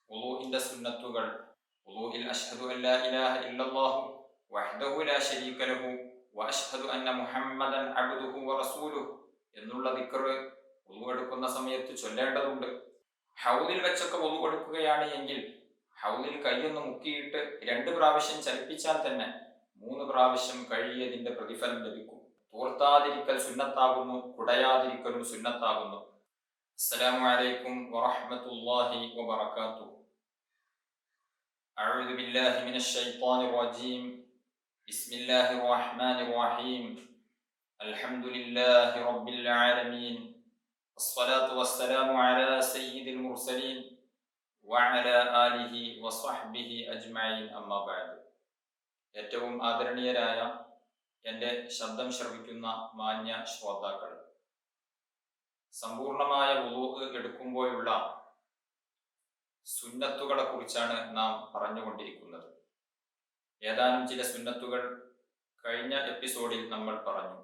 വുളൂഇന്റെ സുന്നത്തുകൾ വുളൂഇൽ അശ്ഹദു അൻ ലാ ഇലാഹ ഇല്ലല്ലാഹു വഹ്ദഹു ലാ ശരീക ലഹു വഅശ്ഹദു അന്ന മുഹമ്മദൻ അബ്ദുഹു വറസൂലുഹു എന്നുള്ള ദിക്ർ വുളു എടുക്കുന്ന സമയത്ത് ചൊല്ലേണ്ടതുണ്ട്. ഹൗദിൽ വെച്ചൊക്കെ വുളു എടുക്കുകയാണ് എങ്കിൽ ഹൗദിൽ കൈയൊന്ന് മുക്കിയിട്ട് 2 പ്രാവശ്യം ചലിപ്പിച്ചാൽ തന്നെ 3 പ്രാവശ്യം കഴിയതിന്റെ പ്രതിഫലം ലഭിക്കും. തോർത്താതിരിക്കൽ സുന്നത്താകുന്നു, കുടയാതിരിക്കലും സുന്നത്താകുന്നു. അസ്സലാമു അലൈക്കും വറഹ്മത്തുള്ളാഹി വബറകാതുഹു. അഊദു ബില്ലാഹി മിനശ് ശൈത്വാനിർ റജീം. ബിസ്മില്ലാഹിർ റഹ്മാനിർ റഹീം. അൽഹംദുലില്ലാഹി റബ്ബിൽ ആലമീൻ. വസ്സലാത്തു വസ്സലാമു അലാ സയ്യിദിൽ മുർസലീൻ വഅലാ ആലിഹി വസ്വഹ്ബിഹി അജ്മഈൻ. അമ്മാ ബഅദ്. ഏറ്റവും ആദരണീയരായ എൻ്റെ ശബ്ദം ശ്രവിക്കുന്ന മാന്യ ശ്രോതാക്കൾ, സമ്പൂർണമായ വുളൂഅ് എടുക്കുമ്പോഴുള്ള സുന്നത്തുകളെ കുറിച്ചാണ് നാം പറഞ്ഞുകൊണ്ടിരിക്കുന്നത്. ഏതാനും ചില സുന്നത്തുകൾ കഴിഞ്ഞ എപ്പിസോഡിൽ നമ്മൾ പറഞ്ഞു.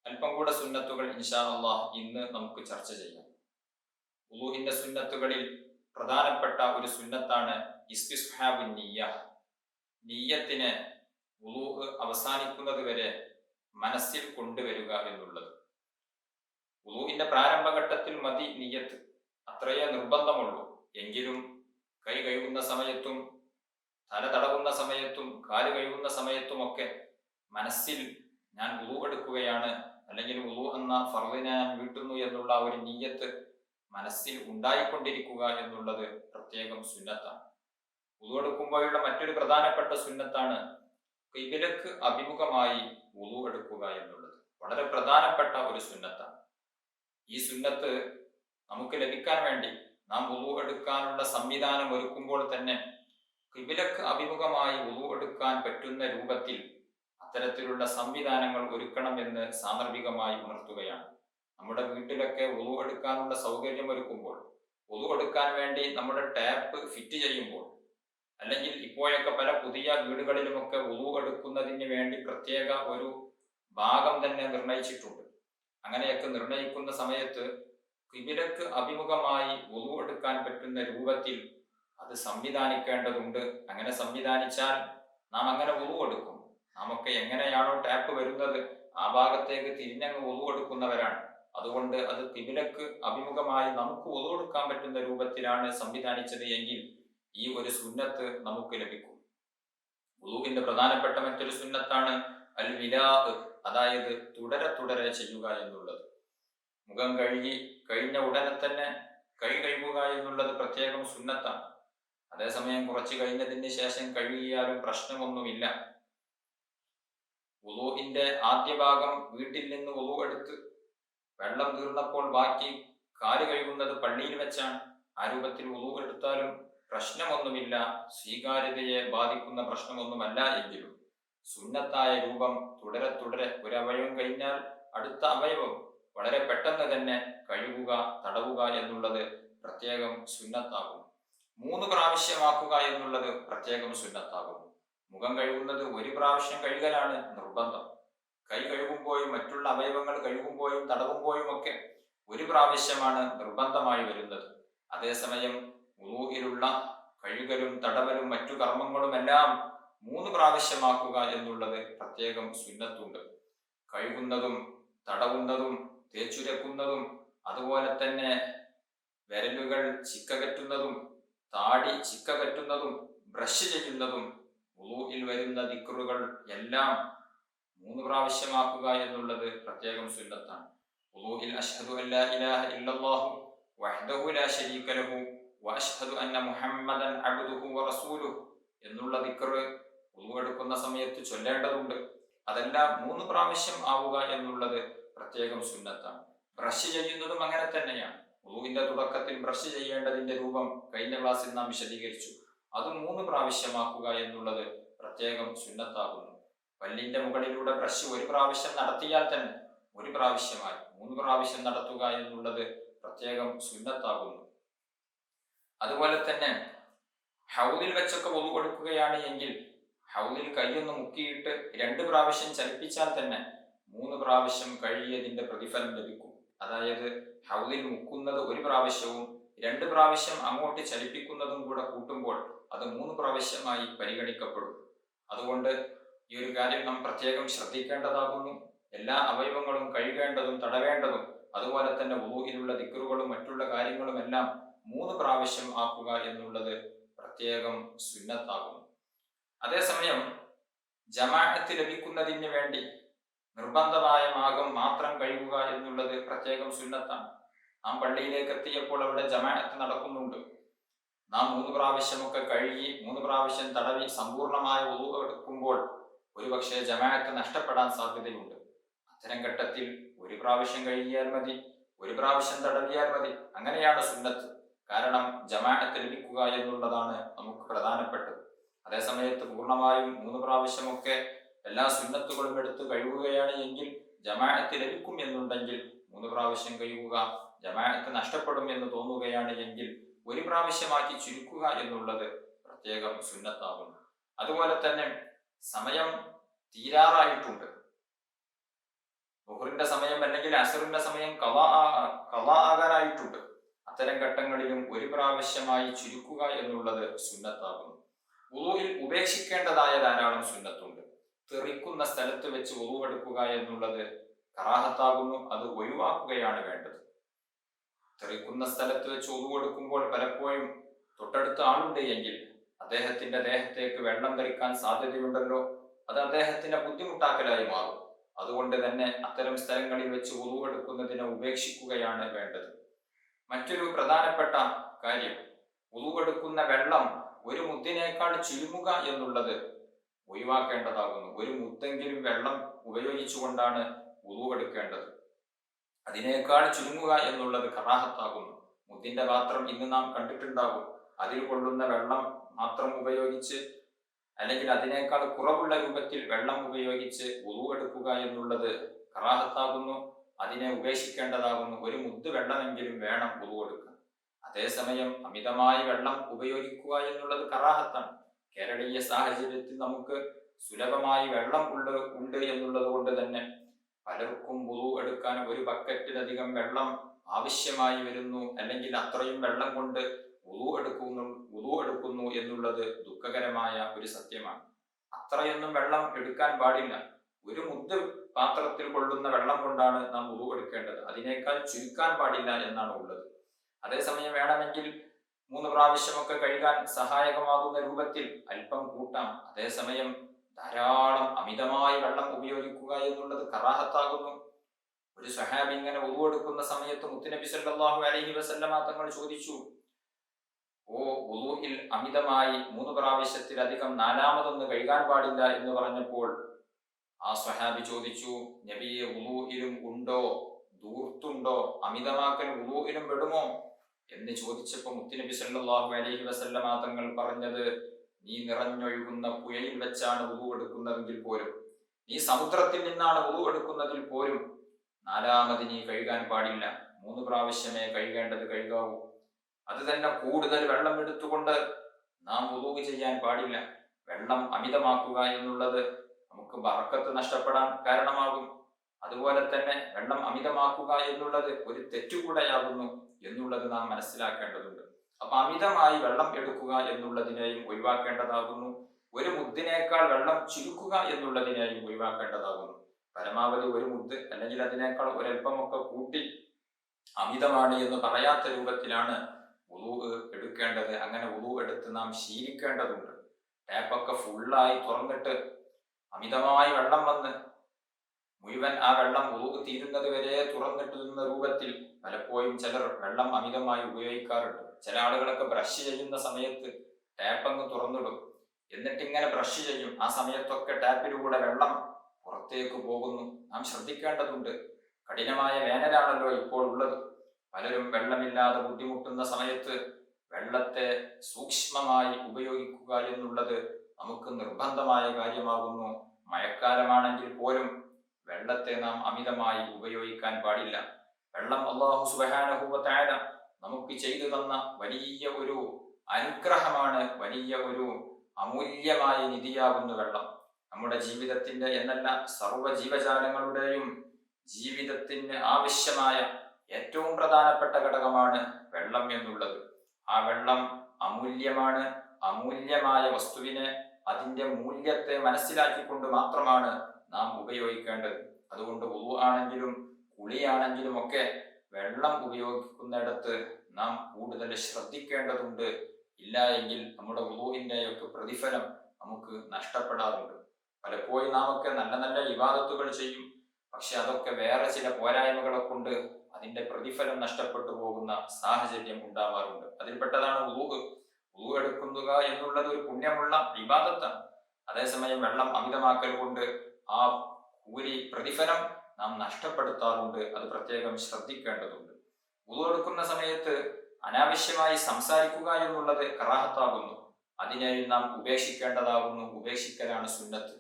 അല്പം കൂടെ സുന്നത്തുകൾ ഇൻഷാ അല്ലാഹ് ഇന്ന് നമുക്ക് ചർച്ച ചെയ്യാം. വുളൂഇന്റെ സുന്നത്തുകളിൽ പ്രധാനപ്പെട്ട ഒരു സുന്നത്താണ് ഇസ്തിസ്ഹാബുൻ നിയ്യ. നിയ്യത്തിനെ വുളൂഅ് അവസാനിക്കുന്നത് വരെ മനസ്സിൽ കൊണ്ടുവരിക എന്നുള്ളത്. വുളൂഇന്റെ പ്രാരംഭഘട്ടത്തിൽ മതി നിയ്യത്ത്, അത്രയേ നിർബന്ധമുള്ളൂ. എങ്കിലും കൈ കഴുകുന്ന സമയത്തും തല തടവുന്ന സമയത്തും കാല് കഴുകുന്ന സമയത്തുമൊക്കെ മനസ്സിൽ ഞാൻ വുളു എടുക്കുകയാണ്, അല്ലെങ്കിൽ വുളു എന്ന ഫർളിനെ ഞാൻ വീട്ടുന്നു എന്നുള്ള ഒരു നിയ്യത്ത് മനസ്സിൽ ഉണ്ടായിക്കൊണ്ടിരിക്കുക എന്നുള്ളത് പ്രത്യേകം സുന്നത്താണ്. വുളു എടുക്കുമ്പോഴുള്ള മറ്റൊരു പ്രധാനപ്പെട്ട സുന്നത്താണ് ഖിബ്ലക്ക് അഭിമുഖമായി വുളു എടുക്കുക എന്നുള്ളത്. വളരെ പ്രധാനപ്പെട്ട ഒരു സുന്നത്താണ്. ഈ സുന്നത്ത് നമുക്ക് ലഭിക്കാൻ വേണ്ടി നാം വുളു എടുക്കാനുള്ള സംവിധാനം ഒരുക്കുമ്പോൾ തന്നെ ഖിബ്ലക്ക് അഭിമുഖമായി വുളു എടുക്കാൻ പറ്റുന്ന രൂപത്തിൽ അത്തരത്തിലുള്ള സംവിധാനങ്ങൾ ഒരുക്കണം എന്ന് സാന്ദർഭികമായി ഉണർത്തുകയാണ്. നമ്മുടെ വീട്ടിലൊക്കെ വുളു എടുക്കാനുള്ള സൗകര്യം ഒരുക്കുമ്പോൾ, വുളു എടുക്കാൻ വേണ്ടി നമ്മുടെ ടാപ്പ് ഫിറ്റ് ചെയ്യുമ്പോൾ, അല്ലെങ്കിൽ ഇപ്പോഴൊക്കെ പല പുതിയ വീടുകളിലുമൊക്കെ വുളു എടുക്കുന്നതിന് വേണ്ടി പ്രത്യേക ഒരു ഭാഗം തന്നെ നിർണയിച്ചിട്ടുണ്ട്. അങ്ങനെയൊക്കെ നിർണയിക്കുന്ന സമയത്ത് ഖിബ്ലക്ക് അഭിമുഖമായി വുളു എടുക്കാൻ പറ്റുന്ന രൂപത്തിൽ അത് സംവിധാനിക്കേണ്ടതുണ്ട്. അങ്ങനെ സംവിധാനിച്ചാൽ നാം അങ്ങനെ വുളു എടുക്കും. നാമൊക്കെ എങ്ങനെയാണോ ടാപ്പ് വരുന്നത് ആ ഭാഗത്തേക്ക് തിരിഞ്ഞങ്ങ് വുളു എടുക്കുന്നവരാണ്. അതുകൊണ്ട് അത് ഖിബ്ലക്ക് അഭിമുഖമായി നമുക്ക് വുളു എടുക്കാൻ പറ്റുന്ന രൂപത്തിലാണ് സംവിധാനിച്ചത് എങ്കിൽ ഈ ഒരു സുന്നത്ത് നമുക്ക് ലഭിക്കും. വുളുവിന്റെ പ്രധാനപ്പെട്ട മറ്റൊരു സുന്നത്താണ് അൽ വിലാ, അതായത് തുടരെ തുടരെ ചെയ്യുക എന്നുള്ളത്. മുഖം കഴുകി കഴിഞ്ഞ ഉടനെ തന്നെ കൈ കഴുകുക എന്നുള്ളത് പ്രത്യേകം സുന്നത്താണ്. അതേസമയം കുറച്ച് കഴിഞ്ഞതിന് ശേഷം കഴുകിയാലും പ്രശ്നമൊന്നുമില്ല. വുളുവിന്റെ ആദ്യ ഭാഗം വീട്ടിൽ നിന്ന് വുളു എടുത്ത് വെള്ളം തീർന്നപ്പോൾ ബാക്കി കാല് കഴുകുന്നത് പള്ളിയിൽ വെച്ചാണ്. ആ രൂപത്തിൽ വുളു എടുത്താലും പ്രശ്നമൊന്നുമില്ല, സ്വീകാര്യതയെ ബാധിക്കുന്ന പ്രശ്നമൊന്നുമല്ല. എങ്കിലും സുന്നത്തായ രൂപം തുടരെ തുടരെ ഒരു അവയവം കഴിഞ്ഞാൽ അടുത്ത അവയവം വളരെ പെട്ടെന്ന് തന്നെ കഴുകുക, തടവുക എന്നുള്ളത് പ്രത്യേകം സുന്നത്താകും. 3 പ്രാവശ്യമാക്കുക എന്നുള്ളത് പ്രത്യേകം സുന്നത്താകും. മുഖം കഴുകുന്നത് 1 പ്രാവശ്യം കഴുകലാണ് നിർബന്ധം. കൈ കഴുകുമ്പോഴും മറ്റുള്ള അവയവങ്ങൾ കഴുകുമ്പോഴും തടവുമ്പോഴും ഒക്കെ 1 പ്രാവശ്യമാണ് നിർബന്ധമായി വരുന്നത്. അതേസമയം വുളൂഇലുള്ള കഴുകലും തടവലും മറ്റു കർമ്മങ്ങളുമെല്ലാം 3 പ്രാവശ്യമാക്കുക എന്നുള്ളത് പ്രത്യേകം സുന്നത്തുണ്ട്. കഴുകുന്നതും തടവുന്നതും തേച്ചുരക്കുന്നതും അതുപോലെ തന്നെ വിരലുകൾ ചിക്കകറ്റുന്നതും താടി ചിക്കകറ്റുന്നതും ബ്രഷ് ചെയ്യുന്നതും വുളൂഇൽ വരുന്ന ദിക്റുകൾ എല്ലാം 3 പ്രാവശ്യമാക്കുക എന്നുള്ളത് പ്രത്യേകം സുന്നത്താണ്. വുളൂഇൽ അശ്ഹദു അൻ ലാ ഇലാഹ ഇല്ലല്ലാഹു വഹ്ദഹു ലാ ശരീക ലഹു വഅശ്ഹദു അന്ന മുഹമ്മദൻ അബ്ദുഹു വറസൂലുഹു എന്നുള്ള ദിക്ർ വുളു എടുക്കുന്ന സമയത്ത് ചൊല്ലേണ്ടതുണ്ട്. അതെല്ലാം 3 പ്രാവശ്യം ആവുക എന്നുള്ളത് പ്രത്യേകം സുന്നത്താണ്. ബ്രഷ് ചെയ്യുന്നതും അങ്ങനെ തന്നെയാണ്. വുളുവിന്റെ തുടക്കത്തിൽ ബ്രഷ് ചെയ്യേണ്ടതിന്റെ രൂപം കഴിഞ്ഞ ക്ലാസ്സിൽ നാം വിശദീകരിച്ചു. അതും 3 പ്രാവശ്യമാക്കുക എന്നുള്ളത് പ്രത്യേകം സുന്നത്താകുന്നു. പല്ലിന്റെ മുകളിലൂടെ ബ്രഷ് 1 പ്രാവശ്യം നടത്തിയാൽ തന്നെ 1 പ്രാവശ്യമായി 3 പ്രാവശ്യം നടത്തുക എന്നുള്ളത് പ്രത്യേകം സുന്നത്താകുന്നു. അതുപോലെ തന്നെ ഹൗദിൽ വെച്ചൊക്കെ വുളു എടുക്കുകയാണ് എങ്കിൽ ഹൗദിൽ കൈയൊന്ന് മുക്കിയിട്ട് 2 പ്രാവശ്യം ചലിപ്പിച്ചാൽ തന്നെ 3 പ്രാവശ്യം കഴിയതിന്റെ പ്രതിഫലം ലഭിക്കും. അതായത് ഹൗദിൽ മുക്കുന്നത് 1 പ്രാവശ്യവും 2 പ്രാവശ്യം അങ്ങോട്ട് ചലിപ്പിക്കുന്നതും കൂടെ കൂട്ടുമ്പോൾ അത് 3 പ്രാവശ്യമായി പരിഗണിക്കപ്പെടും. അതുകൊണ്ട് ഈ ഒരു കാര്യം നാം പ്രത്യേകം ശ്രദ്ധിക്കേണ്ടതാകുന്നു. എല്ലാ അവയവങ്ങളും കഴുകേണ്ടതും തടവേണ്ടതും അതുപോലെ തന്നെ വുളൂഇലുള്ള ദിക്റുകളും മറ്റുള്ള കാര്യങ്ങളുമെല്ലാം 3 പ്രാവശ്യം ആക്കുക എന്നുള്ളത് പ്രത്യേകം സുന്നത്താകുന്നു. അതേസമയം ജമാഅത്ത് ലഭിക്കുന്നതിന് വേണ്ടി നിർബന്ധമായ ഭാഗം മാത്രം കഴുകുക എന്നുള്ളത് പ്രത്യേകം സുന്നത്താണ്. നാം പള്ളിയിലേക്ക് എത്തിയപ്പോൾ അവിടെ ജമാഅത്ത് നടക്കുന്നുണ്ട്. നാം 3 പ്രാവശ്യമൊക്കെ കഴുകി 3 പ്രാവശ്യം തടവി സമ്പൂർണമായ വുളൂ എടുക്കുമ്പോൾ ഒരുപക്ഷെ ജമാഅത്ത് നഷ്ടപ്പെടാൻ സാധ്യതയുണ്ട്. അത്തരം ഘട്ടത്തിൽ 1 പ്രാവശ്യം കഴുകിയാൽ മതി, 1 പ്രാവശ്യം തടവിയാൽ മതി. അങ്ങനെയാണ് സുന്നത്ത്. കാരണം ജമാഅത്ത് ലഭിക്കുക എന്നുള്ളതാണ് നമുക്ക് പ്രധാനപ്പെട്ടത്. അതേസമയത്ത് പൂർണ്ണമായും 3 പ്രാവശ്യമൊക്കെ എല്ലാ സുന്നത്തുകളും എടുത്ത് കഴുകുകയാണ് എങ്കിൽ ജമാഅത്ത് ലഭിക്കും എന്നുണ്ടെങ്കിൽ 3 പ്രാവശ്യം കഴുകുക, ജമാഅത്ത് നഷ്ടപ്പെടും എന്ന് തോന്നുകയാണ് എങ്കിൽ 1 പ്രാവശ്യമാക്കി ചുരുക്കുക എന്നുള്ളത് പ്രത്യേകം സുന്നത്താകുന്നു. അതുപോലെ തന്നെ സമയം തീരാറായിട്ടുണ്ട്, ളുഹറിന്റെ സമയം അല്ലെങ്കിൽ അസറിന്റെ സമയം ഖളാ ആകാനായിട്ടുണ്ട്. അത്തരം ഘട്ടങ്ങളിലും 1 പ്രാവശ്യമായി ചുരുക്കുക എന്നുള്ളത് സുന്നത്താകുന്നു. വുളൂഇൽ ഉപേക്ഷിക്കേണ്ടതായ ധാരാളം സുന്നത്തുണ്ട്. തെറിക്കുന്ന സ്ഥലത്ത് വെച്ച് വുളൂ എടുക്കുക എന്നുള്ളത് കറാഹത്താകുന്നു. അത് ഒഴിവാക്കുകയാണ് വേണ്ടത്. തെറിക്കുന്ന സ്ഥലത്ത് വെച്ച് വുളൂ എടുക്കുമ്പോൾ പലപ്പോഴും തൊട്ടടുത്ത ആളുണ്ട് എങ്കിൽ അദ്ദേഹത്തിന്റെ ദേഹത്തേക്ക് വെള്ളം തെറിക്കാൻ സാധ്യതയുണ്ടല്ലോ, അത് അദ്ദേഹത്തിന്റെ ബുദ്ധിമുട്ടാക്കലായി മാറും. അതുകൊണ്ട് തന്നെ അത്തരം സ്ഥലങ്ങളിൽ വെച്ച് വുളൂ എടുക്കുന്നതിനെ ഉപേക്ഷിക്കുകയാണ് വേണ്ടത്. മറ്റൊരു പ്രധാനപ്പെട്ട കാര്യം, വുളൂ എടുക്കുന്ന വെള്ളം 1 മുദ്ദിനേക്കാൾ ചുരുങ്ങുക എന്നുള്ളത് ഒഴിവാക്കേണ്ടതാകുന്നു. 1 മുദ്ദെങ്കിലും വെള്ളം ഉപയോഗിച്ചുകൊണ്ടാണ് വുളൂ എടുക്കേണ്ടത്. അതിനേക്കാൾ ചുരുങ്ങുക എന്നുള്ളത് കറാഹത്താകുന്നു. മുദ്ദിന്റെ പാത്രം ഇന്ന് നാം കണ്ടിട്ടുണ്ടാകും. അതിൽ കൊള്ളുന്ന വെള്ളം മാത്രം ഉപയോഗിച്ച് അല്ലെങ്കിൽ അതിനേക്കാൾ കുറവുള്ള രൂപത്തിൽ വെള്ളം ഉപയോഗിച്ച് വുളൂ എടുക്കുക എന്നുള്ളത് കറാഹത്താകുന്നു. അതിനെ ഉപേക്ഷിക്കേണ്ടതാകുന്നു. 1 മുദ്ദ് വെള്ളമെങ്കിലും വേണം വുളൂ എടുക്കാൻ. അതേസമയം അമിതമായി വെള്ളം ഉപയോഗിക്കുക എന്നുള്ളത് കറാഹത്താണ്. കേരളീയ സാഹചര്യത്തിൽ നമുക്ക് സുലഭമായി വെള്ളം ഉണ്ട് എന്നുള്ളത് കൊണ്ട് തന്നെ പലർക്കും വുളൂ എടുക്കാൻ 1 ബക്കറ്റിലധികം വെള്ളം ആവശ്യമായി വരുന്നു, അല്ലെങ്കിൽ അത്രയും വെള്ളം കൊണ്ട് വുളൂ എടുക്കുന്നു എന്നുള്ളത് ദുഃഖകരമായ ഒരു സത്യമാണ്. അത്രയൊന്നും വെള്ളം എടുക്കാൻ പാടില്ല. 1 മുദ്ദ് പാത്രത്തിൽ കൊള്ളുന്ന വെള്ളം കൊണ്ടാണ് നാം വുളൂ എടുക്കേണ്ടത്. അതിനേക്കാൾ ചുരുക്കാൻ പാടില്ല എന്നാണ് ഉള്ളത്. അതേസമയം വേണമെങ്കിൽ 3 പ്രാവശ്യമൊക്കെ കഴുകാൻ സഹായകമാകുന്ന രൂപത്തിൽ അല്പം കൂട്ടാം. അതേസമയം ധാരാളം അമിതമായി വെള്ളം ഉപയോഗിക്കുക എന്നുള്ളത് കറാഹത്താകുന്നു. ഒരു സ്വഹാബി ഇങ്ങനെ വുളൂ എടുക്കുന്ന സമയത്ത് മുത്തുനബി സല്ലല്ലാഹു അലൈഹി വസല്ലമ തങ്ങൾ ചോദിച്ചു, വുളൂഇൽ അമിതമായി 3 പ്രാവശ്യത്തിലധികം 4മതൊന്ന് കഴുകാൻ പാടില്ല എന്ന് പറഞ്ഞപ്പോൾ ആ സ്വഹാബി ചോദിച്ചു, നബിയെ, വുളൂഇലും ഉണ്ടോ, ദൂർത്തുണ്ടോ, അമിതമാക്കൽ വുളൂഇലും പെടുമോ എന്ന് ചോദിച്ചപ്പോൾ മുത്തുനബി സല്ലല്ലാഹു അലൈഹി വസല്ലമ തങ്ങൾ പറഞ്ഞത്, നീ നിറഞ്ഞൊഴുകുന്ന പുഴയിൽ വെച്ചാണ് വുളൂ എടുക്കുന്നതെങ്കിൽ പോലും, നീ സമുദ്രത്തിൽ നിന്നാണ് വുളൂ എടുക്കുന്നതിൽ പോലും 4മത് നീ കഴുകാൻ പാടില്ല. 3 പ്രാവശ്യമേ കഴുകാവൂ. അത് തന്നെ കൂടുതൽ വെള്ളം എടുത്തുകൊണ്ട് നാം വുളൂ ചെയ്യാൻ പാടില്ല. വെള്ളം അമിതമാക്കുക എന്നുള്ളത് നമുക്ക് ബറക്കത്ത് നഷ്ടപ്പെടാൻ കാരണമാകും. അതുപോലെ തന്നെ വെള്ളം അമിതമാക്കുക എന്നുള്ളത് ഒരു തെറ്റുകൂടെയാകുന്നു എന്നുള്ളത് നാം മനസ്സിലാക്കേണ്ടതുണ്ട്. അപ്പൊ അമിതമായി വെള്ളം എടുക്കുക എന്നുള്ളതിനെയും ഒഴിവാക്കേണ്ടതാകുന്നു. 1 മുദ്ദിനേക്കാൾ വെള്ളം ചുരുക്കുക എന്നുള്ളതിനെയും ഒഴിവാക്കേണ്ടതാകുന്നു. പരമാവധി 1 മുദ്ദ് അല്ലെങ്കിൽ അതിനേക്കാൾ ഒരൽപ്പമൊക്കെ കൂട്ടി അമിതമാണ് എന്ന് പറയാത്ത രൂപത്തിലാണ് വുളൂ എടുക്കേണ്ടത്. അങ്ങനെ വുളൂ എടുത്ത് നാം ശീലിക്കേണ്ടതുണ്ട്. ടാപ്പൊക്കെ ഫുള്ളായി തുറന്നിട്ട് അമിതമായി വെള്ളം വന്ന് മുഴുവൻ ആ വെള്ളം വുളൂ തീരുന്നത് വരെ തുറന്നിട്ട് നിന്ന രൂപത്തിൽ പലപ്പോഴും ചിലർ വെള്ളം അമിതമായി ഉപയോഗിക്കാറുണ്ട്. ചില ആളുകളൊക്കെ ബ്രഷ് ചെയ്യുന്ന സമയത്ത് ടാപ്പങ്ങ് തുറന്നിടും, എന്നിട്ട് ഇങ്ങനെ ബ്രഷ് ചെയ്യും. ആ സമയത്തൊക്കെ ടാപ്പിലൂടെ വെള്ളം പുറത്തേക്ക് പോകുന്നു. നാം ശ്രദ്ധിക്കേണ്ടതുണ്ട്. കഠിനമായ വേനലാണല്ലോ ഇപ്പോൾ ഉള്ളത്. പലരും വെള്ളമില്ലാതെ ബുദ്ധിമുട്ടുന്ന സമയത്ത് വെള്ളത്തെ സൂക്ഷ്മമായി ഉപയോഗിക്കുക എന്നുള്ളത് നമുക്ക് നിർബന്ധമായ കാര്യമാകുന്നു. മഴക്കാലമാണെങ്കിൽ പോലും വെള്ളത്തെ നാം അമിതമായി ഉപയോഗിക്കാൻ പാടില്ല. വെള്ളം അല്ലാഹു സുബ്ഹാനഹു വ തആല നമുക്ക് ചെയ്തു തന്ന വലിയ ഒരു അനുഗ്രഹമാണ്, വലിയ ഒരു അമൂല്യമായ നിധിയാകുന്ന വെള്ളം. നമ്മുടെ ജീവിതത്തിന്റെ എന്നല്ല സർവ്വ ജീവജാലങ്ങളുടെയും ജീവിതത്തിന് ആവശ്യമായ ഏറ്റവും പ്രധാനപ്പെട്ട ഘടകമാണ് വെള്ളം എന്നുള്ളത്. ആ വെള്ളം അമൂല്യമാണ്. അമൂല്യമായ വസ്തുവിനെ, അതിൻ്റെ മൂല്യത്തെ മനസ്സിലാക്കിക്കൊണ്ട് മാത്രമാണ് നാം ഉപയോഗിക്കേണ്ടത്. അതുകൊണ്ട് വുളു ആണെങ്കിലും കുളിയാണെങ്കിലും ഒക്കെ വെള്ളം ഉപയോഗിക്കുന്നിടത്ത് നാം കൂടുതൽ ശ്രദ്ധിക്കേണ്ടതുണ്ട്. ഇല്ല എങ്കിൽ നമ്മുടെ വുളുവിൻ്റെയൊക്കെ പ്രതിഫലം നമുക്ക് നഷ്ടപ്പെടാറുണ്ട്. പലപ്പോഴും നാം ഒക്കെ നല്ല നല്ല ഇബാദത്തുകൾ ചെയ്യും, പക്ഷെ അതൊക്കെ വേറെ ചില പോരായ്മകളെ കൊണ്ട് അതിന്റെ പ്രതിഫലം നഷ്ടപ്പെട്ടു പോകുന്ന സാഹചര്യം ഉണ്ടാവാറുണ്ട്. അതിൽപ്പെട്ടതാണ് വുളു. വുളു എടുക്കുക എന്നുള്ളത് ഒരു പുണ്യമുള്ള ഇബാദത്താണ്. അതേസമയം വെള്ളം അമിതമാക്കൽ കൊണ്ട് ആ കൂലി പ്രതിഫലം നാം നഷ്ടപ്പെടുത്താറുണ്ട്. അത് പ്രത്യേകം ശ്രദ്ധിക്കേണ്ടതുണ്ട്. വുളു എടുക്കുന്ന സമയത്ത് അനാവശ്യമായി സംസാരിക്കുക എന്നുള്ളത് കറാഹത്താകുന്നു. അതിനെയും നാം ഉപേക്ഷിക്കേണ്ടതാകുന്നു. ഉപേക്ഷിക്കലാണ് സുന്നത്ത്.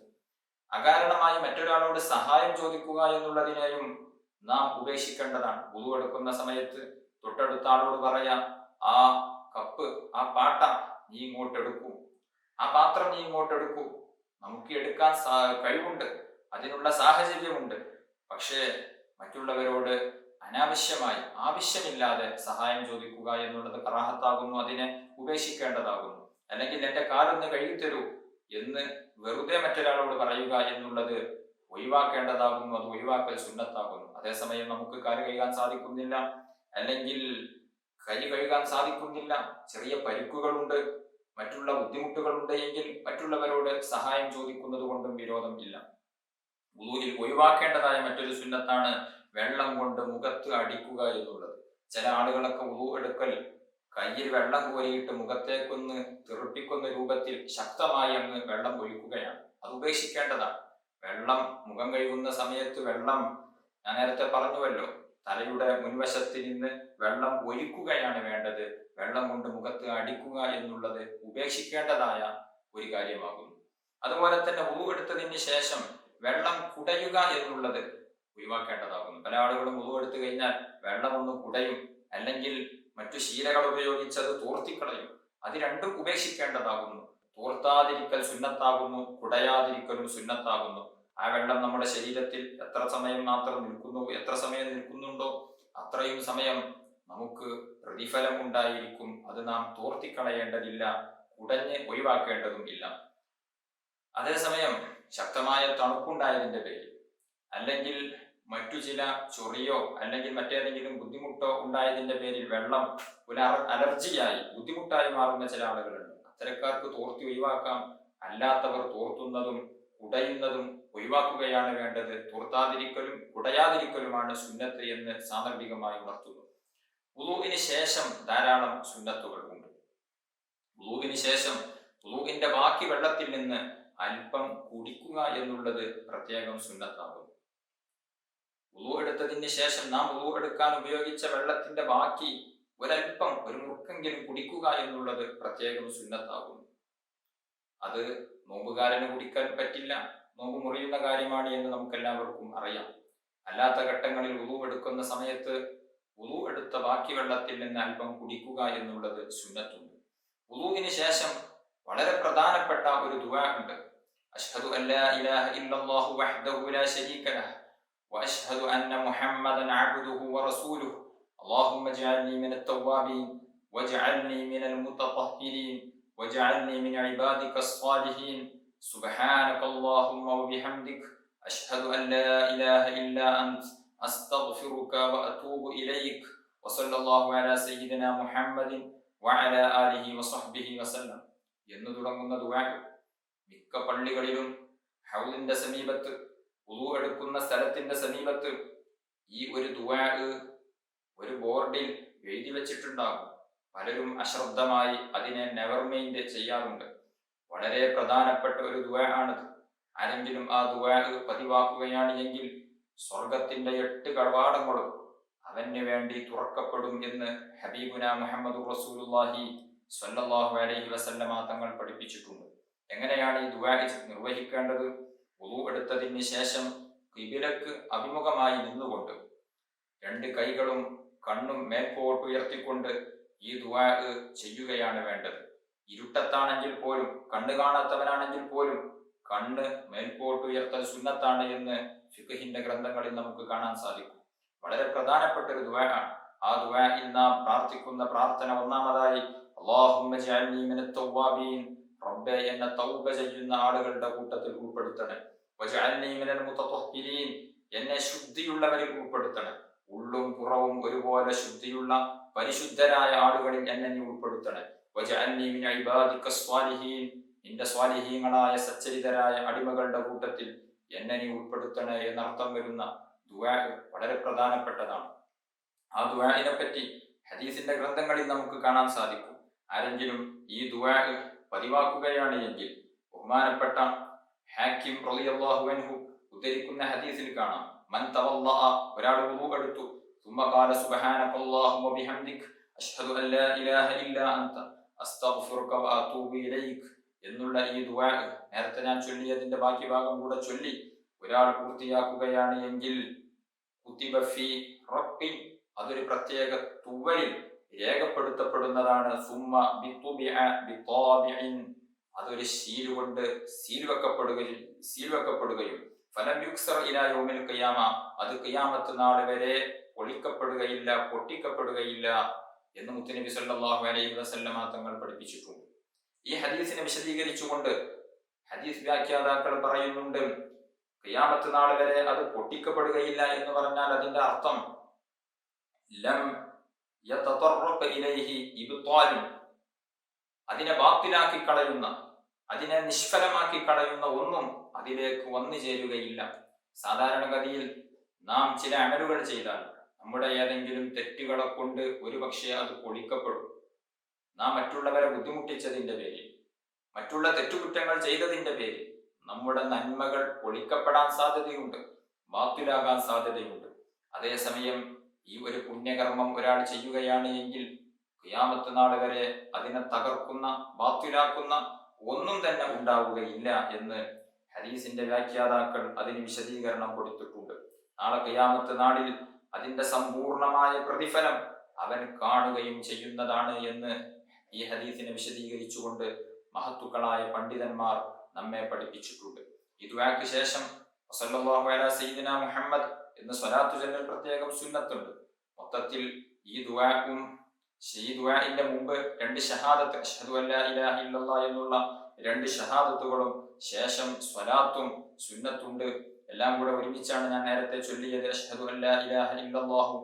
അകാരണമായി മറ്റൊരാളോട് സഹായം ചോദിക്കുക എന്നുള്ളതിനെയും നാം ഉപേക്ഷിക്കേണ്ടതാണ്. വുളു എടുക്കുന്ന സമയത്ത് തൊട്ടടുത്ത ആളോട് പറയാം, ആ കപ്പ്, ആ പാട്ട നീ ഇങ്ങോട്ടെടുക്കൂ, ആ പാത്രം നീ ഇങ്ങോട്ടെടുക്കൂ. നമുക്ക് എടുക്കാൻ കഴിവുണ്ട്, അതിനുള്ള സാഹചര്യമുണ്ട്. പക്ഷേ മറ്റുള്ളവരോട് അനാവശ്യമായി ആവശ്യമില്ലാതെ സഹായം ചോദിക്കുക എന്നുള്ളത് കറാഹത്താകുന്നു. അതിനെ ഉപേക്ഷിക്കേണ്ടതാകുന്നു. അല്ലെങ്കിൽ എന്റെ കാലൊന്ന് കഴുകിത്തരൂ എന്ന് വെറുതെ മറ്റൊരാളോട് പറയുക എന്നുള്ളത് ഒഴിവാക്കേണ്ടതാകുന്നു. അത് ഒഴിവാക്കൽ സുന്നത്താകുന്നു. അതേസമയം നമുക്ക് കാല് കഴുകാൻ സാധിക്കുന്നില്ല, അല്ലെങ്കിൽ കൈ കഴുകാൻ സാധിക്കുന്നില്ല, ചെറിയ പരിക്കുകളുണ്ട്, മറ്റുള്ള ബുദ്ധിമുട്ടുകളുണ്ട് എങ്കിൽ മറ്റുള്ളവരോട് സഹായം ചോദിക്കുന്നത് കൊണ്ടും വിരോധം ഇല്ല. വുളുവിൽ ഒഴിവാക്കേണ്ടതായ മറ്റൊരു സുന്നത്താണ് വെള്ളം കൊണ്ട് മുഖത്ത് അടിക്കുക എന്നുള്ളത്. ചില ആളുകളൊക്കെ വുളു എടുക്കൽ കയ്യിൽ വെള്ളം കോരിയിട്ട് മുഖത്തേക്കൊന്ന് തെറിപ്പിക്കുന്ന രൂപത്തിൽ ശക്തമായി അങ്ങ് വെള്ളം ഒഴിക്കുകയാണ്. അത് ഉപേക്ഷിക്കേണ്ടതാണ്. വെള്ളം, മുഖം കഴുകുന്ന സമയത്ത് വെള്ളം, ഞാൻ നേരത്തെ പറഞ്ഞുവല്ലോ, തലയുടെ മുൻവശത്തിൽ നിന്ന് വെള്ളം ഒഴിക്കുകയാണ് വേണ്ടത്. വെള്ളം കൊണ്ട് മുഖത്ത് അടിക്കുക എന്നുള്ളത് ഉപേക്ഷിക്കേണ്ടതായ ഒരു കാര്യമാകുന്നു. അതുപോലെ തന്നെ വുളു എടുത്തതിന് ശേഷം വെള്ളം കുടയുക എന്നുള്ളത് ഒഴിവാക്കേണ്ടതാകുന്നു. പല ആളുകളും വുളു എടുത്തു കഴിഞ്ഞാൽ വെള്ളം ഒന്ന് കുടയും, അല്ലെങ്കിൽ മറ്റു ശീലകൾ ഉപയോഗിച്ചത് തോർത്തിക്കളയും. അത് രണ്ടും ഉപേക്ഷിക്കേണ്ടതാകുന്നു. തോർത്താതിരിക്കൽ സുന്നത്താകുന്നു, കുടയാതിരിക്കലും സുന്നത്താകുന്നു. ആ വെള്ളം നമ്മുടെ ശരീരത്തിൽ എത്ര സമയം മാത്രം നിൽക്കുന്നു, എത്ര സമയം നിൽക്കുന്നുണ്ടോ അത്രയും സമയം നമുക്ക് പ്രതിഫലം ഉണ്ടായിരിക്കും. അത് നാം തോർത്തിക്കളയേണ്ടതില്ല, കുടഞ്ഞ് ഒഴിവാക്കേണ്ടതും ഇല്ല. അതേസമയം ശക്തമായ തണുപ്പുണ്ടായതിന്റെ പേരിൽ, അല്ലെങ്കിൽ മറ്റു ചില ചൊറിയോ അല്ലെങ്കിൽ മറ്റേതെങ്കിലും ബുദ്ധിമുട്ടോ ഉണ്ടായതിന്റെ പേരിൽ വെള്ളം ഒരു അലർജിയായി ബുദ്ധിമുട്ടായി മാറുന്ന ചില ആളുകളുണ്ട്. അത്തരക്കാർക്ക് തോർത്തി ഒഴിവാക്കാം. അല്ലാത്തവർ തോർത്തുന്നതും കുടയുന്നതും ഒഴിവാക്കുകയാണ് വേണ്ടത്. തോർത്താതിരിക്കലും കുടയാതിരിക്കലുമാണ് സുന്നത്ത് എന്ന് സാന്ദർഭികമായി ഉണർത്തുന്നു. വുളുവിന് ശേഷം ധാരാളം സുന്നത്തുകൾ ഉണ്ട്. വുളുവിന് ശേഷം വുളുവിന്റെ ബാക്കി വെള്ളത്തിൽ നിന്ന് അല്പം കുടിക്കുക എന്നുള്ളത് പ്രത്യേകം സുന്നത്താകുന്നു. വുളു എടുത്തതിന് ശേഷം നാം വുളു എടുക്കാൻ ഉപയോഗിച്ച വെള്ളത്തിന്റെ ബാക്കി ഒരല്പം, ഒരു മുറുക്കെങ്കിലും കുടിക്കുക എന്നുള്ളത് പ്രത്യേകം സുന്നത്താകുന്നു. അത് നോമ്പുകാരന് കുടിക്കാൻ പറ്റില്ല, നോമ്പ് മുറിയുന്ന കാര്യമാണ് എന്ന് നമുക്കെല്ലാവർക്കും അറിയാം. അല്ലാത്ത ഘട്ടങ്ങളിൽ വുളു എടുക്കുന്ന സമയത്ത് വുളു എടുത്ത ബാക്കി വെള്ളത്തിൽ നിന്ന് അല്പം കുടിക്കുക എന്നുള്ളത് സുന്നത്തുണ്ട്. വുളുവിന് ശേഷം വളരെ പ്രധാനപ്പെട്ട ഒരു ദുആ ഉണ്ട്. അശ്ഹദു അല്ലാ ഇലാഹ ഇല്ലല്ലാഹു വഹ്ദഹു ലാ ശരീക ലഹ് വഅശ്ഹദു അന്ന മുഹമ്മദൻ അബ്ദുഹു വറസൂലുഹു അല്ലാഹുമ്മ ഇജ്അൽനി മിനൽ തവ്വാബീൻ വജ്അൽനി മിനൽ മുതതഹ്ഹിരീൻ വജ്അൽനി മിൻ ഇബാദികസ് സ്വാലിഹീൻ സുബ്ഹാനകല്ലാഹുമ്മ വബിഹംദിക അശ്ഹദു അൻ ലാ ഇലാഹ ഇല്ലാ അൻത അസ്തഗ്ഫിറുക വഅതൂബു ഇലൈക വസല്ലല്ലാഹു അലാ സയ്യിദിനാ മുഹമ്മദിൻ വഅലാ ആലിഹി വസഹ്ബിഹി വസല്ലം എന്ന് തുടങ്ങുന്ന ദുആ മിക്ക പള്ളികളിലും ഹൗലിന്റെ സമീപത്ത്, വുളു എടുക്കുന്ന സ്ഥലത്തിന്റെ സമീപത്ത് ഈ ഒരു ദുആ ഒരു ബോർഡിൽ എഴുതി വെച്ചിട്ടുണ്ടാകും. പലരും അശ്രദ്ധമായി അതിനെ നെവർ മൈൻഡ് ചെയ്യാറുണ്ട്. വളരെ പ്രധാനപ്പെട്ട ഒരു ദുആ ആണിത്. ആരെങ്കിലും ആ ദുആ പതിവാക്കുകയാണ് എങ്കിൽ സ്വർഗത്തിന്റെ 8 കവാടങ്ങളും അവന് വേണ്ടി തുറക്കപ്പെടും എന്ന് ഹബീബുന മുഹമ്മദ് റസൂലുള്ളാഹി സ്വല്ലല്ലാഹു അലൈഹി വസല്ലമ തങ്ങൾ പഠിപ്പിച്ചിട്ടുണ്ട്. എങ്ങനെയാണ് ഈ ദുആ നിർവഹിക്കേണ്ടത്? വുളു എടുത്തതിന് ശേഷം ഖിബിലക്ക് അഭിമുഖമായി നിന്നുകൊണ്ട് 2 കൈകളും കണ്ണും മേൽപോട്ട് ഉയർത്തിക്കൊണ്ട് ഈ ദുആ ചെയ്യുകയാണ് വേണ്ടത്. ഇരുട്ടത്താണെങ്കിൽ പോലും, കണ്ണ് കാണാത്തവനാണെങ്കിൽ പോലും കണ്ണ് മേൽപോട്ട് ഉയർത്തൽ സുന്നത്താണ് എന്ന് ഫിഖ്ഹിന്റെ ഗ്രന്ഥങ്ങളിൽ നമുക്ക് കാണാൻ സാധിക്കും. വളരെ പ്രധാനപ്പെട്ട ഒരു ദുആ ആണ്. ആ ദുആയിൽ നാം പ്രാർത്ഥിക്കുന്ന പ്രാർത്ഥന ഒന്നാമതായി അല്ലാഹുമ്മ ജഅൽനി മിനത്ത് തവ്വാബീൻ, റബ്ബേ എന്നെ തൗബ ചെയ്യുന്ന ആളുകളുടെ കൂട്ടത്തിൽ ഉൾപ്പെടുത്തണേ. വജഅൽനി മിനൽ മുതത്വഹിരീൻ, എന്നെ ശുദ്ധിയുള്ളവരിൽ ഉൾപ്പെടുത്തണേ. ഉള്ളും പുറവും ഒരുപോലെ ശുദ്ധിയുള്ള പരിശുദ്ധരായ ആളുകളിൽ എന്നെ നീ ഉൾപ്പെടുത്തണേ. വജഅൽനി മിൻ ഇബാദിക സ്വാലിഹീൻ, നിന്റെ സ്വാലിഹീങ്ങളായ സച്ചരിതരായ അടിമകളുടെ കൂട്ടത്തിൽ എന്നെ നീ ഉൾപ്പെടുത്തണേ എന്നർത്ഥം വരുന്ന ദുആ വളരെ പ്രധാനപ്പെട്ടതാണ്. ആ ദുആഇനെ പറ്റി ഹദീസിന്റെ ഗ്രന്ഥങ്ങളിൽ നമുക്ക് കാണാൻ സാധിക്കും. ആരെങ്കിലും ഈ ദുആ പതിവാക്കുകയാണ് എങ്കിൽ ബഹുമാനപ്പെട്ട ഹാക്കിം റളിയല്ലാഹു അൻഹു ഉദ്ധരിക്കുന്ന ഹദീസിൽ കാണാം, മൻ തവല്ലഅ, ഒരാൾ വുളു എടുത്തു, ثم قال سبحانك اللهم وبحمدك أشهد أن لا إله إلا أنت أستغفرك وأتوب إليك എന്നുള്ള ഈ ദുആ നേരത്തെ ഞാൻ ചൊല്ലിയതിന്റെ ബാക്കി ഭാഗം കൂടെ ചൊല്ലി ഒരാൾ പൂർത്തിയാക്കുകയാണ് എങ്കിൽ കുതിബ ഫീ റബ്ബി, അതൊരു പ്രത്യേക തുവലിൽ രേഖപ്പെടുത്തപ്പെടുന്നതാണ്. സുമ്മ ബിതുബിഅ ബിതാബിഇൻ, അതൊരു ശീൽ കൊണ്ട് സീൽ വെക്കപ്പെടുകയും ഫലം യുക്സർ ഇലാ യൗമിൽ ഖിയാമ, അത് ഖിയാമത്ത് നാൾ വരെ ഒളിക്കപ്പെടുകയില്ല, പൊട്ടിക്കപ്പെടുകയില്ല എന്ന് മുത്തുനബി സല്ലല്ലാഹു അലൈഹി വസല്ലമ തങ്ങൾ പഠിപ്പിച്ചിട്ടുണ്ട്. ഈ ഹദീസിനെ വിശദീകരിച്ചുകൊണ്ട് ഹദീസ് വ്യാഖ്യാതാക്കൾ പറയുന്നുണ്ട്, ഖിയാമത്ത് നാൾ വരെ അത് പൊട്ടിക്കപ്പെടുകയില്ല എന്ന് പറഞ്ഞാൽ അതിന്റെ അർത്ഥം ലം യതതറഖ ഇലൈഹി ഇബ്താലു, അതിനെ ബാത്തിലാക്കി കളയുന്ന, അതിനെ നിഷ്ഫലമാക്കി കളയുന്ന ഒന്നും അതിലേക്ക് വന്നു ചേരുകയില്ല. സാധാരണഗതിയിൽ നാം ചില അമലുകൾ ചെയ്താൽ നമ്മുടെ ഏതെങ്കിലും തെറ്റുകളെ കൊണ്ട് ഒരുപക്ഷെ അത് പൊളിക്കപ്പെടും. നാം മറ്റുള്ളവരെ ബുദ്ധിമുട്ടിച്ചതിന്റെ പേരിൽ, മറ്റുള്ള തെറ്റുകുറ്റങ്ങൾ ചെയ്തതിന്റെ പേരിൽ നമ്മുടെ നന്മകൾ പൊളിക്കപ്പെടാൻ സാധ്യതയുണ്ട്, ബാത്തിലാകാൻ സാധ്യതയുണ്ട്. അതേസമയം ഈ ഒരു പുണ്യകർമ്മം ഒരാൾ ചെയ്യുകയാണ് എങ്കിൽ ഖിയാമത്ത് നാൾ വരെ അതിനെ തകർക്കുന്ന, ബാത്തിലാക്കുന്ന ഒന്നും തന്നെ ഉണ്ടാവുകയില്ല എന്ന് ഹദീസിന്റെ വ്യാഖ്യാതാക്കൾ അതിന് വിശദീകരണം കൊടുത്തിട്ടുണ്ട്. നാളെ ഖിയാമത്ത് നാളിൽ അതിന്റെ സമ്പൂർണമായ പ്രതിഫലം അവൻ കാണുകയും ചെയ്യുന്നതാണ് എന്ന് ഈ ഹദീസിനെ വിശദീകരിച്ചുകൊണ്ട് മഹത്തുക്കളായ പണ്ഡിതന്മാർ നമ്മെ പഠിപ്പിച്ചിട്ടുണ്ട്. ഈ ദുആക്ക് ശേഷം സല്ലല്ലാഹു അലാ സയ്യിദിന മുഹമ്മദ് എന്ന് സ്വലാത്തു ചൊല്ലൽ പ്രത്യേകം സുന്നത്തുണ്ട്. മൊത്തത്തിൽ ഈ ദുആഇന്റെ മുമ്പ് രണ്ട് ഷഹാദത്ത്, അഷ്ഹദു അല്ലാ ഇലാഹ ഇല്ലല്ലാഹ് എന്നുള്ള രണ്ട് ഷഹാദത്തുകളും ശേഷം സ്വലാത്തും സുന്നത്തുണ്ട്. എല്ലാം കൂടെ ഒരുമിച്ചാണ് ഞാൻ നേരത്തെ ചൊല്ലിയത്. അഷ്ഹദു അല്ലാ ഇലാഹ ഇല്ലല്ലാഹു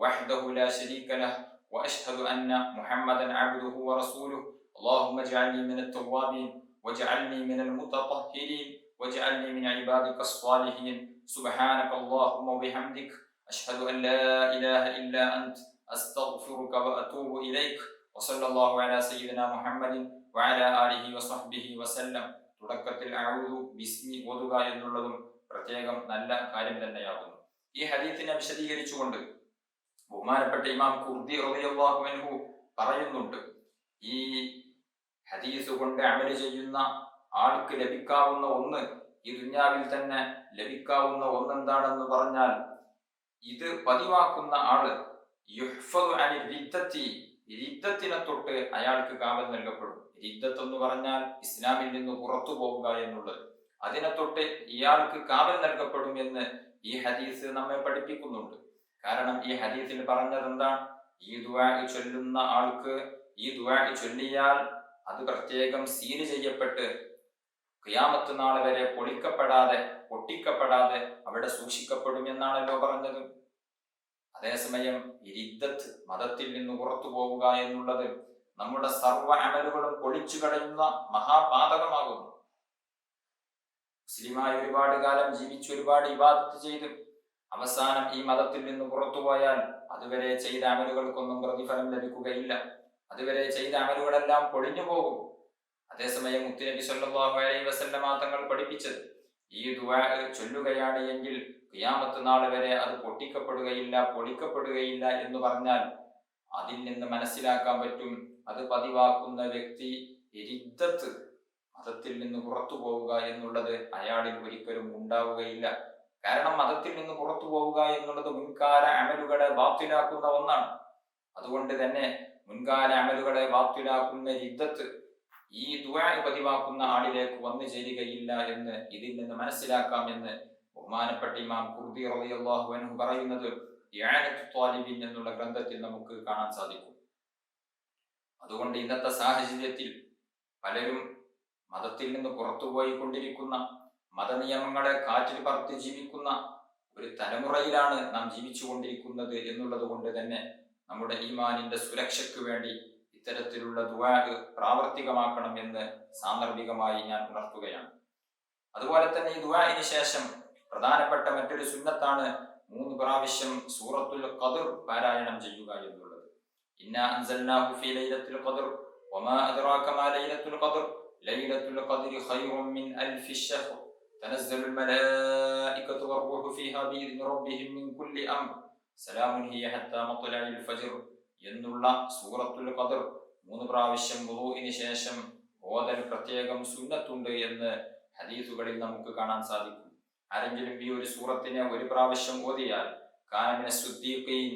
വഹ്ദഹു ലാ ശരീക ലഹ് വഅഷ്ഹദു അന്ന മുഹമ്മദൻ അബ്ദുഹു വറസൂലുഹു اللهم اجعلني من التوابين واجعلني من المتطهرين واجعلني من عبادك الصالحين سبحانك اللهم وبحمدك أشهد أن لا إله إلا أنت أستغفرك وأتوب إليك وصلى الله على سيدنا محمد وعلى آله وصحبه وسلم. തുടക്കത്തിൽ അഊദു ബിസ്മി ഓതുക എന്നുള്ളതും പ്രത്യേകം നല്ല കാര്യം തന്നെയാകുന്നു. ഈ ഹദീസിനെ വിശദീകരിച്ചുകൊണ്ട് ബഹുമാനപ്പെട്ട ഇമാം ഖുർദി റളിയല്ലാഹു അൻഹു പറയുന്നുണ്ട്, ഈ ഹദീസ് കൊണ്ട് അമല് ചെയ്യുന്ന ആൾക്ക് ലഭിക്കാവുന്ന ഒന്ന്, ഈ ദുനിയാവിൽ തന്നെ ലഭിക്കാവുന്ന ഒന്നെന്താണെന്ന് പറഞ്ഞാൽ, ഇത് പതിവാക്കുന്ന ആള് യുഹ്ഫദു അനി റിദ്ദത്തി, റിദ്ദത്തിനെ തൊട്ട് അയാൾക്ക് കാവൽ നൽകപ്പെടും. റിദ്ദത്ത് എന്ന് പറഞ്ഞാൽ ഇസ്ലാമിൽ നിന്ന് പുറത്തു പോവുക എന്നുള്ളത്, അതിനെ തൊട്ട് ഇയാൾക്ക് കാവൽ നൽകപ്പെടും എന്ന് ഈ ഹദീസ് നമ്മെ പഠിപ്പിക്കുന്നുണ്ട്. കാരണം ഈ ഹദീസിൽ പറഞ്ഞത് എന്താണ്, ഈ ദുആ ചൊല്ലുന്ന ആൾക്ക് ഈ ദുആ ചൊല്ലിയാൽ അത് പ്രത്യേകം സീല് ചെയ്യപ്പെട്ട് ഖിയാമത്ത് നാൾ വരെ പൊട്ടിക്കപ്പെടാതെ അവിടെ സൂക്ഷിക്കപ്പെടും എന്നാണല്ലോ പറഞ്ഞത്. അതേസമയം റിദ്ദത്ത്, മതത്തിൽ നിന്ന് പുറത്തു പോവുക എന്നുള്ളത് നമ്മുടെ സർവ്വ അമലുകളും പൊളിച്ചു കളയുന്ന മഹാപാതകമാകുന്നു. മുസ്ലിമായി ഒരുപാട് കാലം ജീവിച്ച് ഒരുപാട് ഇബാദത്ത് ചെയ്ത് അവസാനം ഈ മതത്തിൽ നിന്ന് പുറത്തുപോയാൽ അതുവരെ ചെയ്ത അമലുകൾക്കൊന്നും പ്രതിഫലം ലഭിക്കുകയില്ല. അതുവരെ ചെയ്ത അമലുകളെല്ലാം പൊളിഞ്ഞു പോകും. അതേസമയം മുത്തുനബി സല്ലല്ലാഹു അലൈഹി വസല്ലമ തങ്ങൾ പഠിപ്പിച്ചത്, ഈ ദുആ ചൊല്ലുകയാണ് എങ്കിൽ ഖിയാമത്ത് നാൾ വരെ അത് പൊളിക്കപ്പെടുകയില്ല എന്ന് പറഞ്ഞാൽ അതിൽ നിന്ന് മനസ്സിലാക്കാൻ പറ്റും, അത് പതിവാക്കുന്ന വ്യക്തി റിദ്ദത്ത്, മതത്തിൽ നിന്ന് പുറത്തു പോവുക എന്നുള്ളത് അയാളിൽ ഒരിക്കലും ഉണ്ടാവുകയില്ല. കാരണം മതത്തിൽ നിന്ന് പുറത്തു പോവുക എന്നുള്ളത് മുൻകാല അമലുകളെ ബാത്തിലാക്കുന്ന ഒന്നാണ്. അതുകൊണ്ട് തന്നെ മുൻകാല അമലുകളെ ബാത്തിലാക്കുന്ന റിദ്ദത്ത് ഈ ദുആ പതിവാക്കുന്ന ആളിലേക്ക് വന്നു ചേരുകയില്ല എന്ന് ഇതിൽ നിന്ന് മനസ്സിലാക്കാം എന്ന് ബഹുമാനപ്പെട്ട ഇമാം ഖുർദി റളിയല്ലാഹു അൻഹു പറയുന്നത് ഇആനത്തു ത്വാലിബീൻ എന്നുള്ള ഗ്രന്ഥത്തിൽ നമുക്ക് കാണാൻ സാധിക്കും. അതുകൊണ്ട് ഇന്നത്തെ സാഹചര്യത്തിൽ പലരും മതത്തിൽ നിന്ന് പുറത്തുപോയിക്കൊണ്ടിരിക്കുന്ന, മതനിയമങ്ങളെ കാറ്റിൽ പറത്തി ജീവിക്കുന്ന ഒരു തലമുറയിലാണ് നാം ജീവിച്ചു കൊണ്ടിരിക്കുന്നത് എന്നുള്ളത് കൊണ്ട് തന്നെ നമ്മുടെ ഈമാനിന്റെ സുരക്ഷയ്ക്ക് വേണ്ടി ഇത്തരത്തിലുള്ള ദുആ പ്രാവർത്തികമാക്കണം എന്ന് സാന്ദർഭികമായി ഞാൻ ഉണർത്തുകയാണ്. അതുപോലെ തന്നെ ഈ ദുആഇന് ശേഷം പ്രധാനപ്പെട്ട മറ്റൊരു സുന്നത്താണ് 3 പ്രാവശ്യം സൂറത്തുൽ ഖദ്ർ പാരായണം ചെയ്യുക എന്നുള്ളത്. ഇന്നാ അൻസൽനാഹു ഫീ ലൈലത്തുൽ ഖദ്ർ വമാ അദ്റാക മാ ലൈലത്തുൽ ഖദ്ർ ലൈലത്തുൽ ഖദ്രി ഖൈറും മിൻ അൽഫി ശഹ്ർ തനസ്സലുൽ മലായികതു വറൂഹു ഫീഹാ ബിഇദ്നി റബ്ബിഹിം മിൻ കുല്ലി അംർ സലാമുൻ ഹിയ ഹത്താ മത്ലഇൽ ഫജ്ർ എന്നുള്ള സൂറത്തുൽ ഖദ്ർ 3 പ്രാവശ്യം വുളൂഇന് ശേഷം ഓതൽ പ്രത്യേകം സുന്നത്തുണ്ട് എന്ന് ഹദീസുകളിൽ നമുക്ക് കാണാൻ സാധിക്കും. ആരെങ്കിലും ഈ ഒരു സൂറത്തിനെ 1 പ്രാവശ്യം ഓതിയാൽ കാന സുദ്ദീഖീൻ,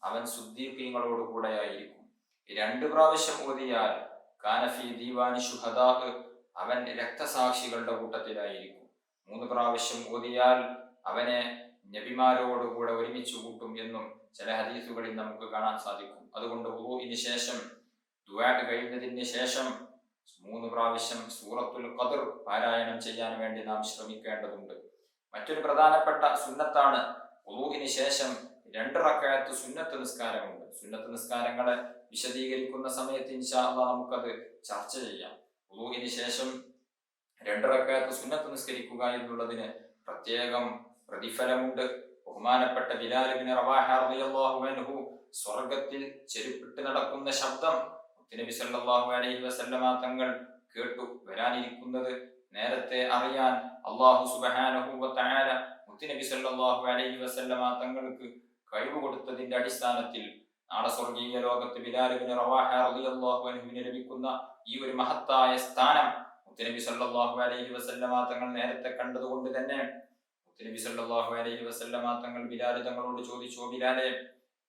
അവൻ സുദ്ദീഖീങ്ങളോട് കൂടെ ആയിരിക്കും. 2 പ്രാവശ്യം ഓതിയാൽ കാന ഫീ ദീവാനി ശുഹദാ, അവൻ രക്തസാക്ഷികളുടെ കൂട്ടത്തിലായിരിക്കും. 3 പ്രാവശ്യം ഓതിയാൽ അവനെ നബിമാരോട് കൂടെ ഒരുമിച്ച് കൂട്ടും എന്നും ചില ഹദീസുകളിൽ നമുക്ക് കാണാൻ സാധിക്കും. അതുകൊണ്ട് വുളൂഇന് ശേഷം, ദുആ കഴിഞ്ഞതിന് ശേഷം 3 പ്രാവശ്യം സൂറത്തുൽ ഖദ്ർ പാരായണം ചെയ്യാൻ വേണ്ടി നാം ശ്രമിക്കേണ്ടതുണ്ട്. മറ്റൊരു പ്രധാനപ്പെട്ട സുന്നത്താണ് വുളൂഇന് ശേഷം 2 റക്അത്ത് സുന്നത്ത് നിസ്കാരമുണ്ട്. സുന്നത്ത് നിസ്കാരങ്ങളെ വിശദീകരിക്കുന്ന സമയത്ത് ഇൻഷാ അല്ലാഹ് നമുക്കത് ചർച്ച ചെയ്യാം. വുളൂഇന് ശേഷം 2 റക്അത്ത് സുന്നത്ത് നിസ്കരിക്കുക എന്നുള്ളതിന് പ്രത്യേകം പ്രതിഫലമുണ്ട്. ബഹുമാനപ്പെട്ട ബിലാൽ ഇബ്നു റവാഹ റളിയല്ലാഹു അൻഹു സ്വർഗ്ഗത്തിൽ ചെരുപ്പിട്ട് നടക്കുന്ന ശബ്ദം നബി സല്ലല്ലാഹു അലൈഹി വസല്ലമ തങ്ങൾ കേട്ടു. വരാനിരിക്കുന്നത് നേരത്തെ അറിയാൻ അല്ലാഹു സുബ്ഹാനഹു വ തആല നബി സല്ലല്ലാഹു അലൈഹി വസല്ലമ തങ്ങൾക്ക് കഴിവ് കൊടുത്തതിന്റെ അടിസ്ഥാനത്തിൽ നാളെ സ്വർഗീയ ലോകത്ത് ബിലാൽ ഇബ്നു റവാഹ റളിയല്ലാഹു അൻഹുവിന് ലഭിക്കുന്ന ഈ ഒരു മഹത്തായ സ്ഥാനം നബി സല്ലല്ലാഹു അലൈഹി വസല്ലമ തങ്ങൾ നേരത്തെ കണ്ടതുകൊണ്ട് തന്നെ നബി സല്ലല്ലാഹു അലൈഹി വസല്ലമ തങ്ങൾ ബിലാൽ തങ്ങളോട് ചോദിച്ചു, ബിലാലെ,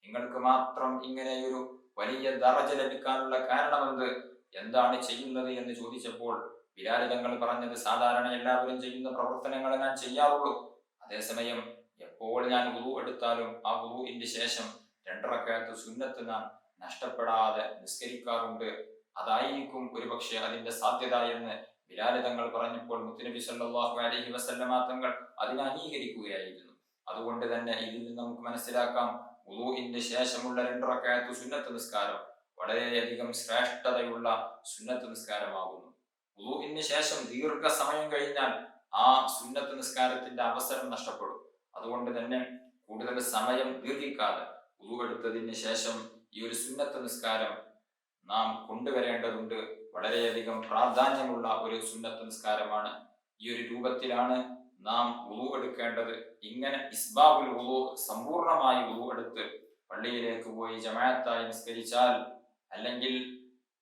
നിങ്ങൾക്ക് മാത്രം ഇങ്ങനെയൊരു വലിയ ദറജ ലഭിക്കാനുള്ള കാരണമെന്ത്, എന്താണ് ചെയ്യുന്നത് എന്ന് ചോദിച്ചപ്പോൾ ബിലാൽ തങ്ങൾ പറഞ്ഞത്, സാധാരണ എല്ലാവരും ചെയ്യുന്ന പ്രവർത്തനങ്ങൾ ഞാൻ ചെയ്യാറുള്ളൂ. അതേസമയം എപ്പോൾ ഞാൻ വുളു എടുത്താലും ആ വുളുഇന്റെ ശേഷം 2 റക്അത്ത് സുന്നത്ത് ഞാൻ നഷ്ടപ്പെടാതെ നിസ്കരിക്കാറുണ്ട്. അതായിരിക്കും ഒരുപക്ഷെ അതിന്റെ സാധ്യത എന്ന് ബിലാൽ തങ്ങൾ പറഞ്ഞപ്പോൾ മുത്തുനബി സല്ലല്ലാഹു അലൈഹി വസല്ലമ തങ്ങൾ അതിനെ അംഗീകരിക്കുകയായിരുന്നു. അതുകൊണ്ട് തന്നെ ഇതിൽ നിന്ന് നമുക്ക് മനസ്സിലാക്കാം, വുളൂഇന്റെ ശേഷമുള്ള 2 റക്അത്ത് സുന്നത്ത് നിസ്കാരം വളരെയധികം ശ്രേഷ്ഠതയുള്ള സുന്നത്ത് നിസ്കാരമാകുന്നു. വുളൂഇന് ശേഷം ദീർഘസമയം കഴിഞ്ഞാൽ ആ സുന്നത്ത് നിസ്കാരത്തിന്റെ അവസരം നഷ്ടപ്പെടും. അതുകൊണ്ട് തന്നെ കൂടുതൽ സമയം ദീർഘിക്കാതെ വുളൂ എടുത്തതിന് ശേഷം ഈ ഒരു സുന്നത്ത് നിസ്കാരം നാം കൊണ്ടുവരേണ്ടതുണ്ട്. വളരെയധികം പ്രാധാന്യമുള്ള ഒരു സുന്നത്ത് നിസ്കാരമാണ്. ഈ ഒരു രൂപത്തിലാണ് നാം വുളൂ എടുക്കേണ്ടത്. ഇങ്ങനെ ഇസ്ബാബുൽ വുളൂ, സമ്പൂർണമായി വുളൂ എടുത്ത് പള്ളിയിലേക്ക് പോയി ജമാഅത്തായി നിസ്കരിച്ചാൽ, അല്ലെങ്കിൽ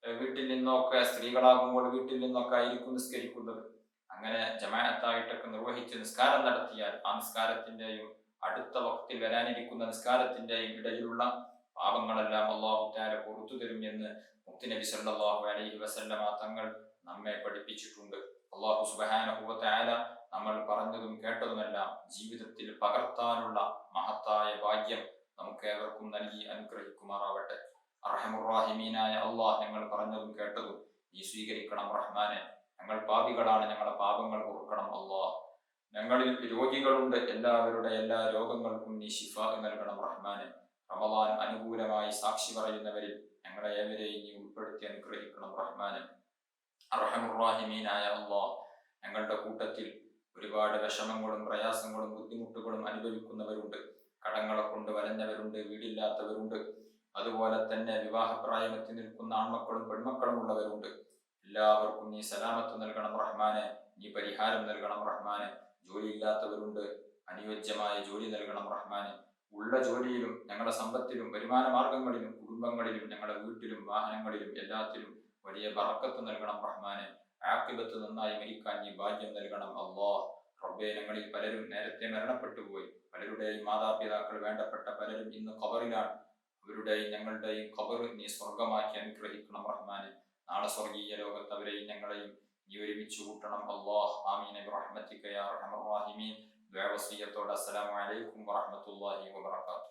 വീട്ടിൽ നിന്നൊക്കെ, സ്ത്രീകളാകുമ്പോൾ വീട്ടിൽ നിന്നൊക്കെ ആയിരിക്കും നിസ്കരിക്കുന്നത്, അങ്ങനെ ജമാഅത്തായിട്ടൊക്കെ നിർവഹിച്ച് നിസ്കാരം നടത്തിയാൽ ആ നിസ്കാരത്തിന്റെയും അടുത്ത വക്തിൽ വരാനിരിക്കുന്ന നിസ്കാരത്തിന്റെയും ഇടയിലുള്ള പാപങ്ങളെല്ലാം അല്ലാഹു തആല പുറത്തു തരും എന്ന് മുത്തുനബി സല്ലല്ലാഹു അലൈഹി വസല്ലമ തങ്ങൾ നമ്മെ പഠിപ്പിച്ചിട്ടുണ്ട്. അല്ലാഹു സുബ്ഹാനഹു വ തആല നമ്മൾ പറഞ്ഞതും കേട്ടതുമെല്ലാം ജീവിതത്തിൽ പകർത്താനുള്ള മഹത്തായ ഭാഗ്യം നമുക്ക് ഏവർക്കും നൽകി അനുഗ്രഹിക്കുമാറാവട്ടെ. അർഹമുർ റഹീമീനായ അല്ലാഹ്, ഞങ്ങൾ പറഞ്ഞതും കേട്ടതും നീ സ്വീകരിക്കണം റഹ്മാനെ. ഞങ്ങൾ പാപികളാണ്, ഞങ്ങളുടെ പാപങ്ങൾ പൊറുക്കണം അല്ലാഹ്. ഞങ്ങളിൽ രോഗികളുണ്ട്, എല്ലാവരുടെ എല്ലാ രോഗങ്ങൾക്കും നീ ശിഫ നൽകണം റഹ്മാനെ. റമളാൻ അനുകൂലമായി സാക്ഷി പറയുന്നവരിൽ ഞങ്ങളെ ഏവരെയും നീ ഉൾപ്പെടുത്തി അനുഗ്രഹിക്കണം റഹ്മാനെ. അർഹമുർ റഹീമീനായ അല്ലാഹ്, ഞങ്ങളുടെ കൂട്ടത്തിൽ ഒരുപാട് വിഷമങ്ങളും പ്രയാസങ്ങളും ബുദ്ധിമുട്ടുകളും അനുഭവിക്കുന്നവരുണ്ട്. കടങ്ങളെ കൊണ്ട് വലഞ്ഞവരുണ്ട്, വീടില്ലാത്തവരുണ്ട്, അതുപോലെ തന്നെ വിവാഹപ്രായമെത്തി നിൽക്കുന്ന ആൺമക്കളും പെൺമക്കളും ഉള്ളവരുണ്ട്. എല്ലാവർക്കും നീ സലാമത്ത് നൽകണം റഹ്മാനെ, നീ പരിഹാരം നൽകണം റഹ്മാനെ. ജോലിയില്ലാത്തവരുണ്ട്, അനുയോജ്യമായ ജോലി നൽകണം റഹ്മാനെ. ഉള്ള ജോലിയിലും ഞങ്ങളുടെ സമ്പത്തിലും വരുമാന മാർഗങ്ങളിലും കുടുംബങ്ങളിലും ഞങ്ങളുടെ വീട്ടിലും വാഹനങ്ങളിലും എല്ലാത്തിലും വലിയ ബറക്കത്ത് നൽകണം റഹ്മാനെ. ആഖിബത്ത് നന്നായി മരിക്കാൻ നീ ഭാഗ്യം നൽകണം അല്ലാഹ്. റബ്ബേ, ഞങ്ങളിൽ പലരും നേരത്തെ മരണപ്പെട്ടു പോയി. പലരുടെയും മാതാപിതാക്കൾ, വേണ്ടപ്പെട്ട പലരും ഇന്ന് ഖബറിലാണ്. അവരുടെയും ഞങ്ങളുടെയും ഖബർ നീ സ്വർഗമാക്കി അനുഗ്രഹിക്കണം റഹ്മാനെ. നാളെ സ്വർഗീയ ലോകത്ത് അവരെയും ഞങ്ങളെയും നീ ഒരുമിച്ച് കൂട്ടണം അല്ലാഹ്. ആമീൻ ബിറഹ്മതിക യാ അർഹമർ റഹീമീൻ. ദുആ വസിയത്തോടെ അസ്സലാമു അലൈക്കും വറഹ്മത്തുള്ളാഹി വബറകാതുഹു.